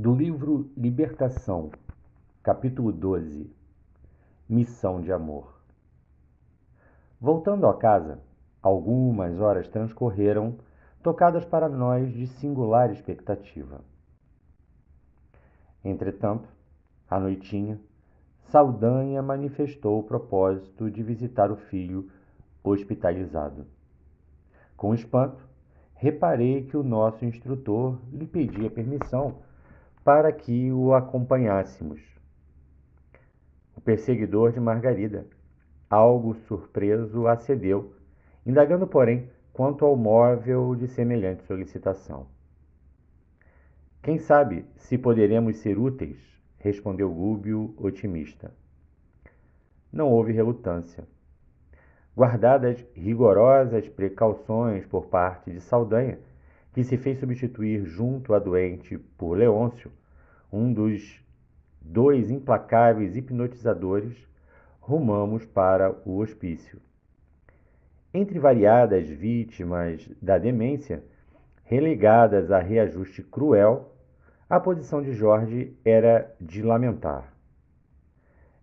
Do livro Libertação, capítulo 12, Missão de Amor. Voltando à casa, algumas horas transcorreram, tocadas para nós de singular expectativa. Entretanto, à noitinha, Saldanha manifestou o propósito de visitar o filho hospitalizado. Com espanto, reparei que o nosso instrutor lhe pedia permissão para que o acompanhássemos. O perseguidor de Margarida, algo surpreso, acedeu, indagando, porém, quanto ao móvel de semelhante solicitação. Quem sabe se poderemos ser úteis? Respondeu Gúbio, otimista. Não houve relutância. Guardadas rigorosas precauções por parte de Saldanha, que se fez substituir junto à doente por Leôncio, um dos dois implacáveis hipnotizadores, rumamos para o hospício. Entre variadas vítimas da demência, relegadas a reajuste cruel, a posição de Jorge era de lamentar.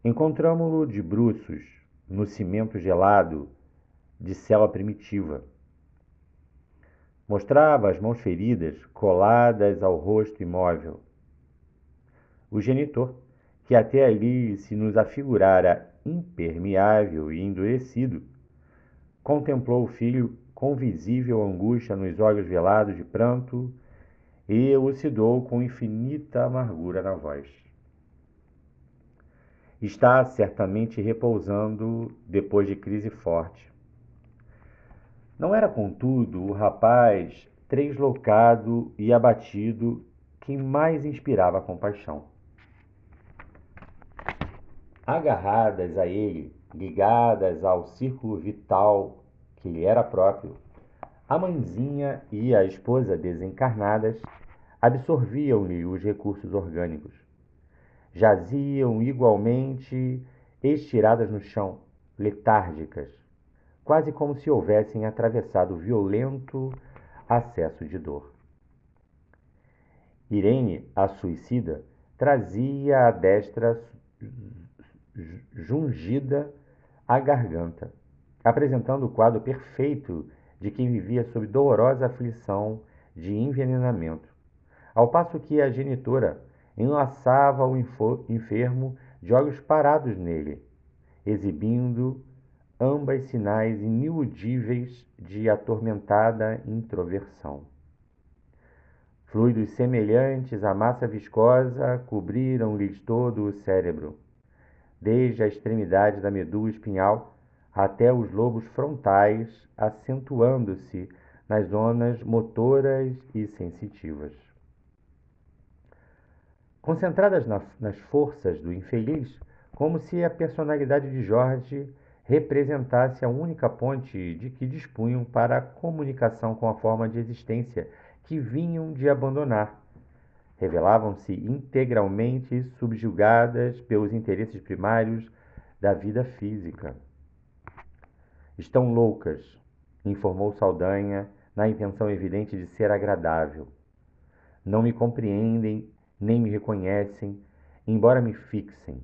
Encontramo-lo de bruços, no cimento gelado de cela primitiva. Mostrava as mãos feridas, coladas ao rosto imóvel. O genitor, que até ali se nos afigurara impermeável e endurecido, contemplou o filho com visível angústia nos olhos velados de pranto e elucidou com infinita amargura na voz. Está certamente repousando depois de crise forte. Não era, contudo, o rapaz translocado e abatido quem mais inspirava compaixão. Agarradas a ele, ligadas ao círculo vital que lhe era próprio, a mãezinha e a esposa desencarnadas absorviam-lhe os recursos orgânicos. Jaziam igualmente estiradas no chão, letárgicas, quase como se houvessem atravessado violento acesso de dor. Irene, a suicida, trazia a destra jungida à garganta, apresentando o quadro perfeito de quem vivia sob dolorosa aflição de envenenamento, ao passo que a genitora enlaçava o enfermo de olhos parados nele, exibindo ambas sinais iniludíveis de atormentada introversão. Fluidos semelhantes à massa viscosa cobriram-lhes todo o cérebro, desde a extremidade da medula espinhal até os lobos frontais, acentuando-se nas zonas motoras e sensitivas. Concentradas nas forças do infeliz, como se a personalidade de Jorge representasse a única ponte de que dispunham para a comunicação com a forma de existência que vinham de abandonar, revelavam-se integralmente subjugadas pelos interesses primários da vida física. Estão loucas, informou Saldanha, na intenção evidente de ser agradável. Não me compreendem, nem me reconhecem, embora me fixem.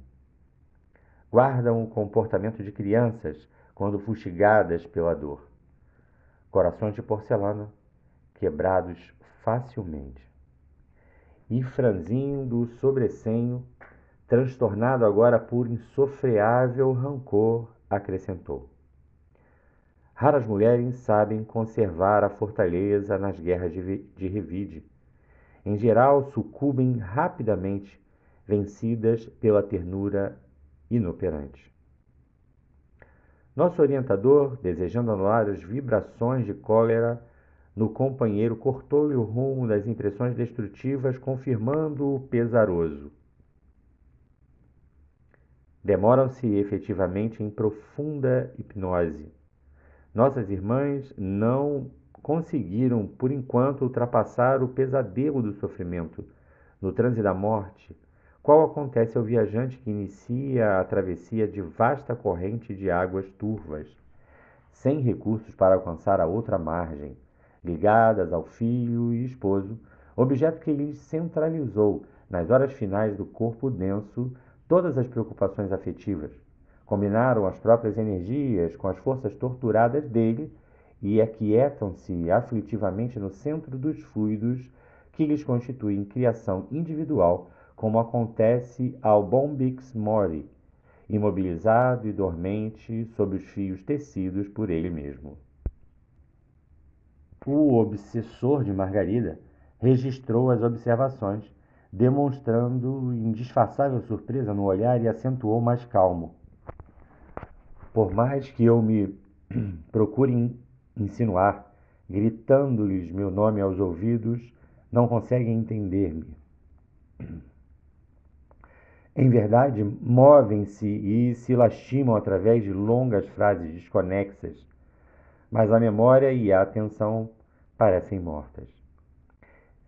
Guardam o comportamento de crianças quando fustigadas pela dor. Corações de porcelana, quebrados facilmente. E franzindo o sobrecenho, transtornado agora por insofreável rancor, acrescentou: raras mulheres sabem conservar a fortaleza nas guerras de revide. Em geral, sucumbem rapidamente, vencidas pela ternura inoperante. Nosso orientador, desejando anular as vibrações de cólera no companheiro, cortou-lhe o rumo das impressões destrutivas, confirmando-o pesaroso. Demoram-se efetivamente em profunda hipnose. Nossas irmãs não conseguiram, por enquanto, ultrapassar o pesadelo do sofrimento no transe da morte, qual acontece ao viajante que inicia a travessia de vasta corrente de águas turvas, sem recursos para alcançar a outra margem, ligadas ao filho e esposo, objeto que lhes centralizou nas horas finais do corpo denso, todas as preocupações afetivas. Combinaram as próprias energias com as forças torturadas dele e aquietam-se aflitivamente no centro dos fluidos que lhes constituem criação individual, como acontece ao Bombix Mori, imobilizado e dormente sob os fios tecidos por ele mesmo. O obsessor de Margarida registrou as observações, demonstrando indisfarçável surpresa no olhar e acentuou mais calmo. Por mais que eu me procure insinuar, gritando-lhes meu nome aos ouvidos, não conseguem entender-me. Em verdade, movem-se e se lastimam através de longas frases desconexas, mas a memória e a atenção parecem mortas.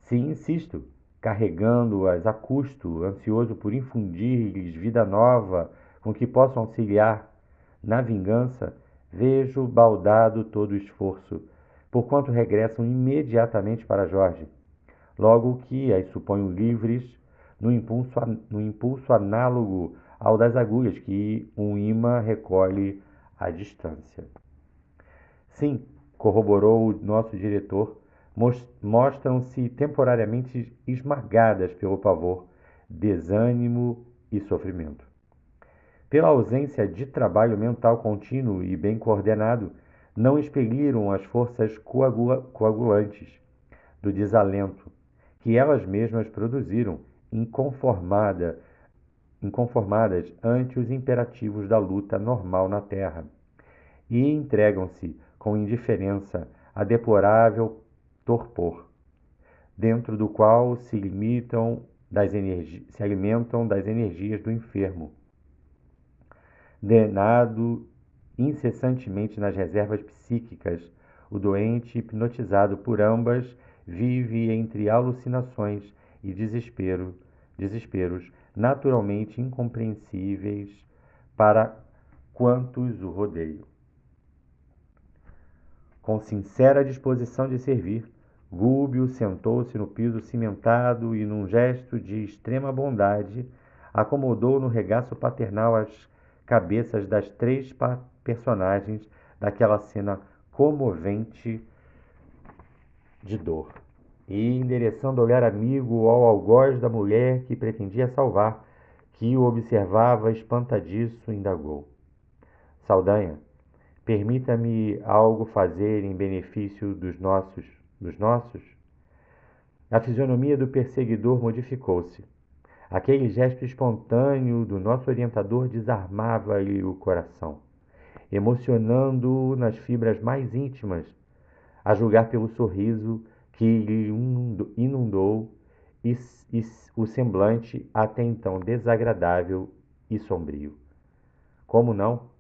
Se insisto, carregando-as a custo, ansioso por infundir-lhes vida nova com que possam auxiliar na vingança, vejo baldado todo o esforço, porquanto regressam imediatamente para Jorge, logo que as suponho livres, no impulso análogo ao das agulhas que um imã recolhe à distância. Sim, corroborou o nosso diretor, mostram-se temporariamente esmagadas pelo pavor, desânimo e sofrimento. Pela ausência de trabalho mental contínuo e bem coordenado, não expeliram as forças coagulantes do desalento, que elas mesmas produziram, inconformadas ante os imperativos da luta normal na terra, e entregam-se com indiferença a deplorável torpor, dentro do qual se alimentam das energias do enfermo, drenado incessantemente nas reservas psíquicas. O doente, hipnotizado por ambas, vive entre alucinações e desesperos naturalmente incompreensíveis para quantos o rodeiam. Com sincera disposição de servir, Gúbio sentou-se no piso cimentado e, num gesto de extrema bondade, acomodou no regaço paternal as cabeças das três personagens daquela cena comovente de dor. E, endereçando o olhar amigo ao algoz da mulher que pretendia salvar, que o observava espantadiço, indagou: Saldanha, permita-me algo fazer em benefício dos nossos? A fisionomia do perseguidor modificou-se. Aquele gesto espontâneo do nosso orientador desarmava-lhe o coração, emocionando-o nas fibras mais íntimas, a julgar pelo sorriso que lhe inundou e o semblante até então desagradável e sombrio. Como não?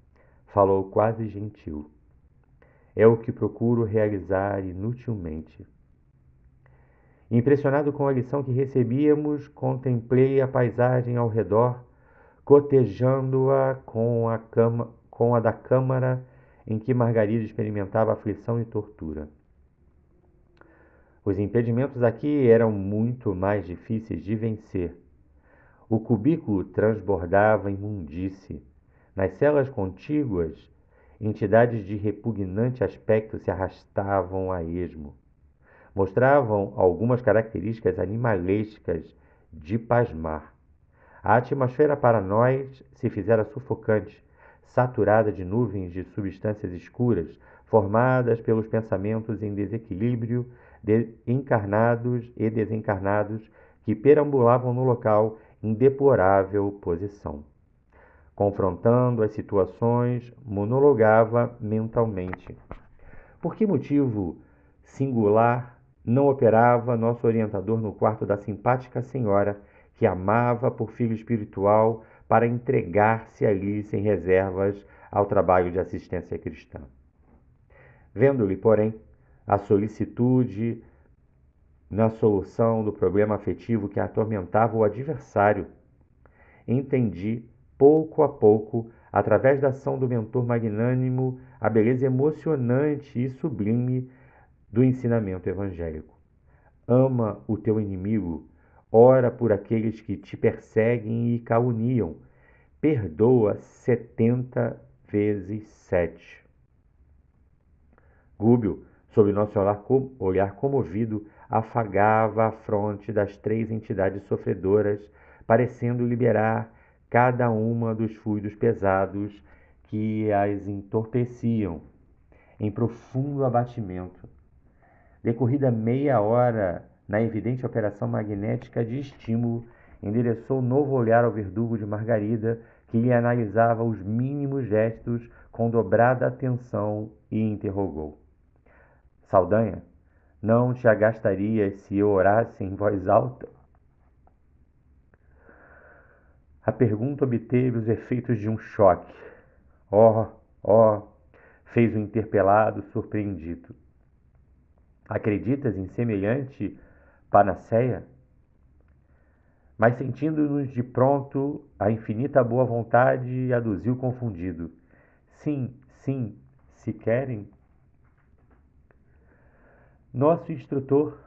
Falou quase gentil. É o que procuro realizar inutilmente. Impressionado com a lição que recebíamos, contemplei a paisagem ao redor, cotejando-a com a da câmara em que Margarida experimentava aflição e tortura. Os impedimentos aqui eram muito mais difíceis de vencer. O cubículo transbordava imundície. Nas celas contíguas, entidades de repugnante aspecto se arrastavam a esmo. Mostravam algumas características animalescas de pasmar. A atmosfera para nós se fizera sufocante, saturada de nuvens de substâncias escuras, formadas pelos pensamentos em desequilíbrio de encarnados e desencarnados que perambulavam no local em deplorável posição. Confrontando as situações, monologava mentalmente. Por que motivo singular não operava nosso orientador no quarto da simpática senhora que amava por filho espiritual para entregar-se ali sem reservas ao trabalho de assistência cristã? Vendo-lhe, porém, a solicitude na solução do problema afetivo que atormentava o adversário, entendi, pouco a pouco, através da ação do mentor magnânimo, a beleza emocionante e sublime do ensinamento evangélico. Ama o teu inimigo, ora por aqueles que te perseguem e caluniam. Perdoa 70 vezes 7. Gúbio, sob nosso olhar comovido, afagava a fronte das 3 entidades sofredoras, parecendo liberar cada uma dos fluidos pesados que as entorpeciam, em profundo abatimento. Decorrida meia hora na evidente operação magnética de estímulo, endereçou novo olhar ao verdugo de Margarida, que lhe analisava os mínimos gestos com dobrada atenção e interrogou: Saldanha, não te agastarias se eu orasse em voz alta? A pergunta obteve os efeitos de um choque. Oh, oh, fez o interpelado surpreendido. Acreditas em semelhante panaceia? Mas sentindo-nos de pronto, a infinita boa vontade aduziu confundido: Sim, sim, se querem. Nosso instrutor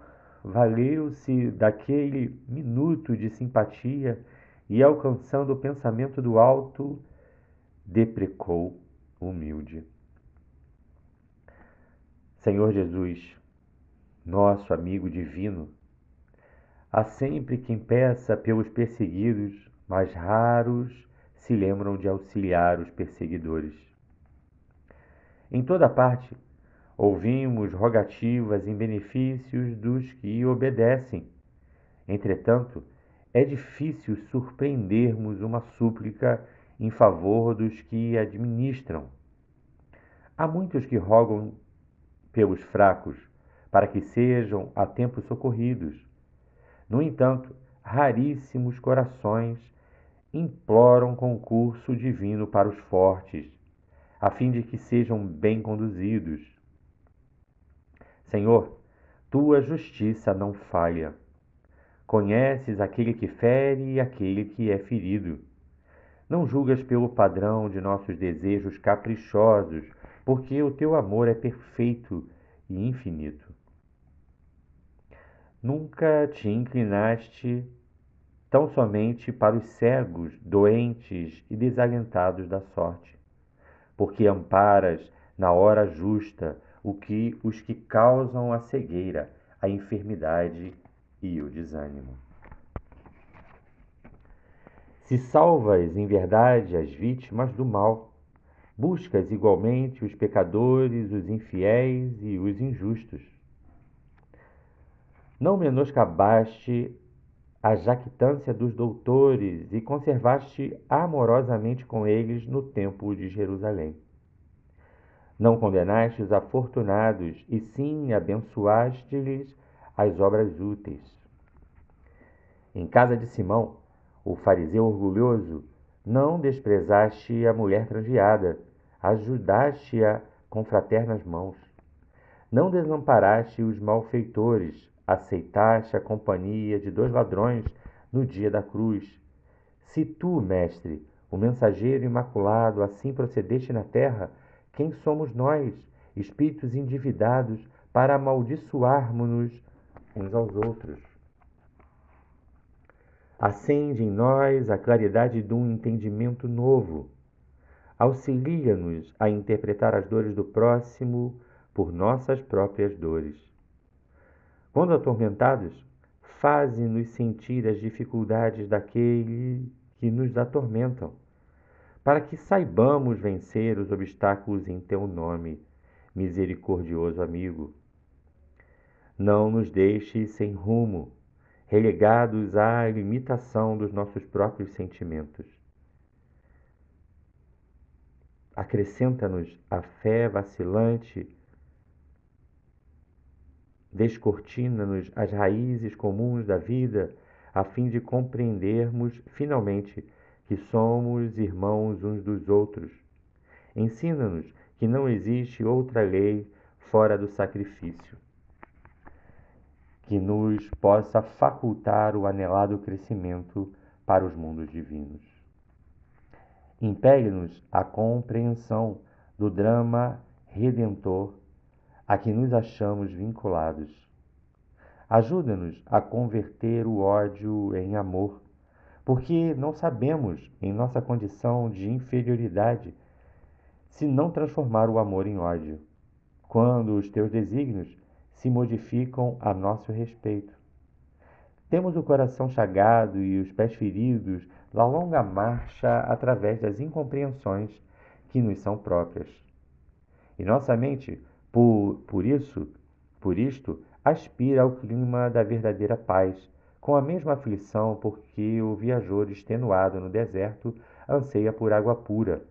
valeu-se daquele minuto de simpatia e, alcançando o pensamento do alto, deprecou humilde: Senhor Jesus, nosso amigo divino, há sempre quem peça pelos perseguidos, mas raros se lembram de auxiliar os perseguidores. Em toda parte, ouvimos rogativas em benefício dos que obedecem. Entretanto, é difícil surpreendermos uma súplica em favor dos que administram. Há muitos que rogam pelos fracos, para que sejam a tempo socorridos. No entanto, raríssimos corações imploram concurso divino para os fortes, a fim de que sejam bem conduzidos. Senhor, tua justiça não falha. Conheces aquele que fere e aquele que é ferido. Não julgas pelo padrão de nossos desejos caprichosos, porque o teu amor é perfeito e infinito. Nunca te inclinaste tão somente para os cegos, doentes e desalentados da sorte, porque amparas na hora justa os que causam a cegueira, a enfermidade e o desânimo. Se salvas em verdade as vítimas do mal, buscas igualmente os pecadores, os infiéis e os injustos. Não menoscabaste a jactância dos doutores e conservaste amorosamente com eles no templo de Jerusalém. Não condenaste os afortunados, e sim abençoaste-lhes as obras úteis. Em casa de Simão, o fariseu orgulhoso, não desprezaste a mulher transviada, ajudaste-a com fraternas mãos. Não desamparaste os malfeitores, aceitaste a companhia de 2 ladrões no dia da cruz. Se tu, mestre, o mensageiro imaculado, assim procedeste na terra, quem somos nós, espíritos endividados, para amaldiçoarmos-nos uns aos outros? Acende em nós a claridade de um entendimento novo. Auxilia-nos a interpretar as dores do próximo por nossas próprias dores. Quando atormentados, faze-nos sentir as dificuldades daquele que nos atormentam, para que saibamos vencer os obstáculos em teu nome, misericordioso amigo. Não nos deixes sem rumo, relegados à limitação dos nossos próprios sentimentos. Acrescenta-nos a fé vacilante, descortina-nos as raízes comuns da vida, a fim de compreendermos finalmente que somos irmãos uns dos outros. Ensina-nos que não existe outra lei fora do sacrifício, que nos possa facultar o anelado crescimento para os mundos divinos. Impele-nos a compreensão do drama redentor a que nos achamos vinculados. Ajuda-nos a converter o ódio em amor, porque não sabemos, em nossa condição de inferioridade, se não transformar o amor em ódio, quando os teus desígnios se modificam a nosso respeito. Temos o coração chagado e os pés feridos na longa marcha através das incompreensões que nos são próprias. E nossa mente, por isto, aspira ao clima da verdadeira paz, com a mesma aflição porque o viajor extenuado no deserto anseia por água pura.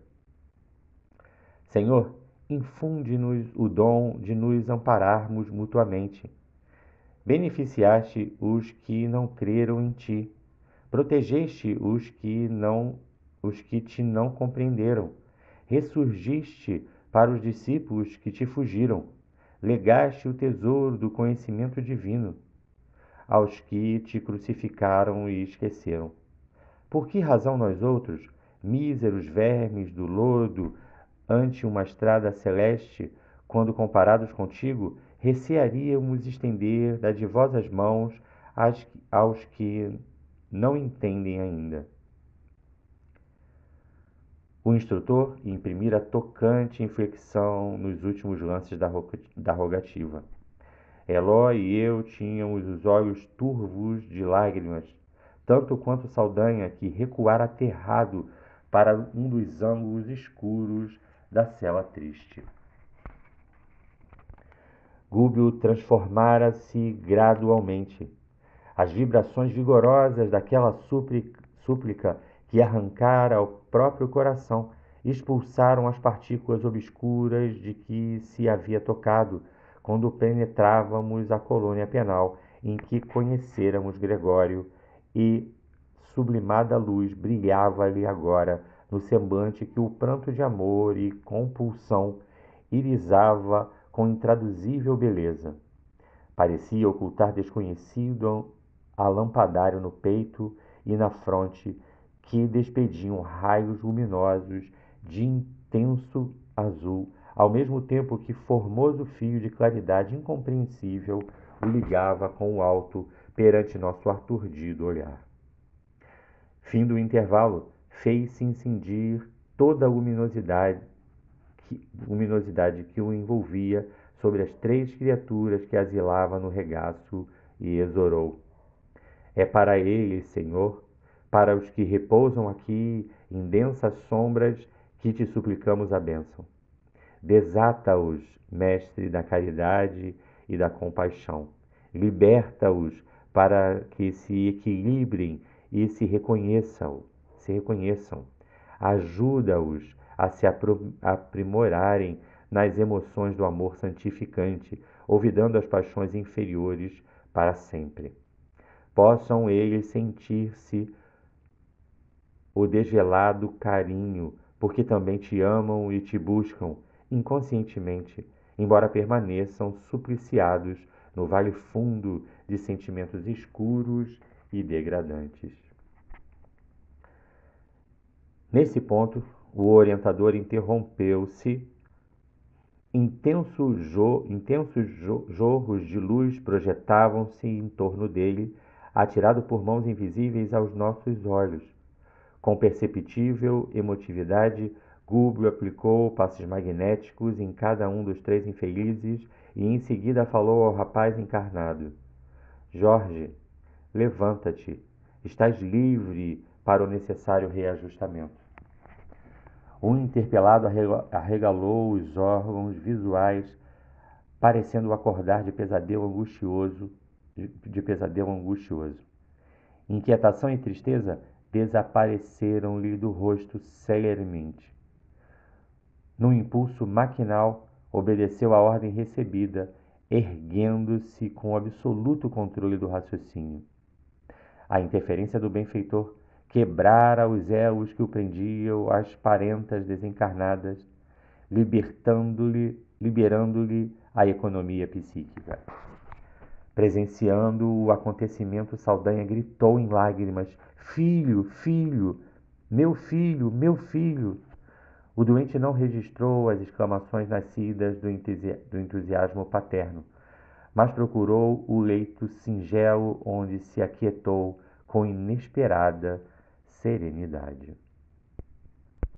Senhor, infunde-nos o dom de nos ampararmos mutuamente. Beneficiaste os que não creram em ti, protegeste os que te não compreenderam, ressurgiste para os discípulos que te fugiram, legaste o tesouro do conhecimento divino aos que te crucificaram e esqueceram. Por que razão nós outros, míseros vermes do lodo, ante uma estrada celeste, quando comparados contigo, recearíamos estender dadivosas mãos aos que não entendem ainda? O instrutor imprimira tocante inflexão nos últimos lances da rogativa. Eló e eu tínhamos os olhos turvos de lágrimas, tanto quanto Saldanha, que recuara aterrado para um dos ângulos escuros da cela triste. Gúbio transformara-se gradualmente. As vibrações vigorosas daquela súplica que arrancara ao próprio coração expulsaram as partículas obscuras de que se havia tocado quando penetrávamos a colônia penal em que conhecéramos Gregório, e sublimada luz brilhava-lhe agora no semblante que o pranto de amor e compulsão irisava com intraduzível beleza. Parecia ocultar desconhecido alampadário no peito e na fronte que despediam raios luminosos de intenso azul, ao mesmo tempo que formoso fio de claridade incompreensível o ligava com o alto perante nosso aturdido olhar. Fim do intervalo, fez-se incendir toda a luminosidade que o envolvia sobre as três criaturas que asilava no regaço e exorou: é para eles, Senhor, para os que repousam aqui em densas sombras, que te suplicamos a bênção. Desata-os, Mestre da caridade e da compaixão. Liberta-os para que se equilibrem e se reconheçam. Ajuda-os a se aprimorarem nas emoções do amor santificante, olvidando as paixões inferiores para sempre. Possam eles sentir-se o desvelado carinho, porque também te amam e te buscam inconscientemente, embora permaneçam supliciados no vale fundo de sentimentos escuros e degradantes. Nesse ponto, o orientador interrompeu-se. Intensos jorros de luz projetavam-se em torno dele, atirado por mãos invisíveis aos nossos olhos. Com perceptível emotividade, Gúbio aplicou passes magnéticos em cada um dos três infelizes e em seguida falou ao rapaz encarnado: Jorge, levanta-te. Estás livre para o necessário reajustamento. O interpelado arregalou os órgãos visuais, parecendo acordar de pesadelo angustioso. Inquietação e tristeza desapareceram-lhe do rosto celeremente. Num impulso maquinal, obedeceu à ordem recebida, erguendo-se com absoluto controle do raciocínio. A interferência do benfeitor quebrara os elos que o prendiam às parentas desencarnadas, liberando-lhe a economia psíquica. Presenciando o acontecimento, Saldanha gritou em lágrimas: Filho, filho, meu filho, meu filho! O doente não registrou as exclamações nascidas do entusiasmo paterno, mas procurou o leito singelo onde se aquietou com inesperada serenidade.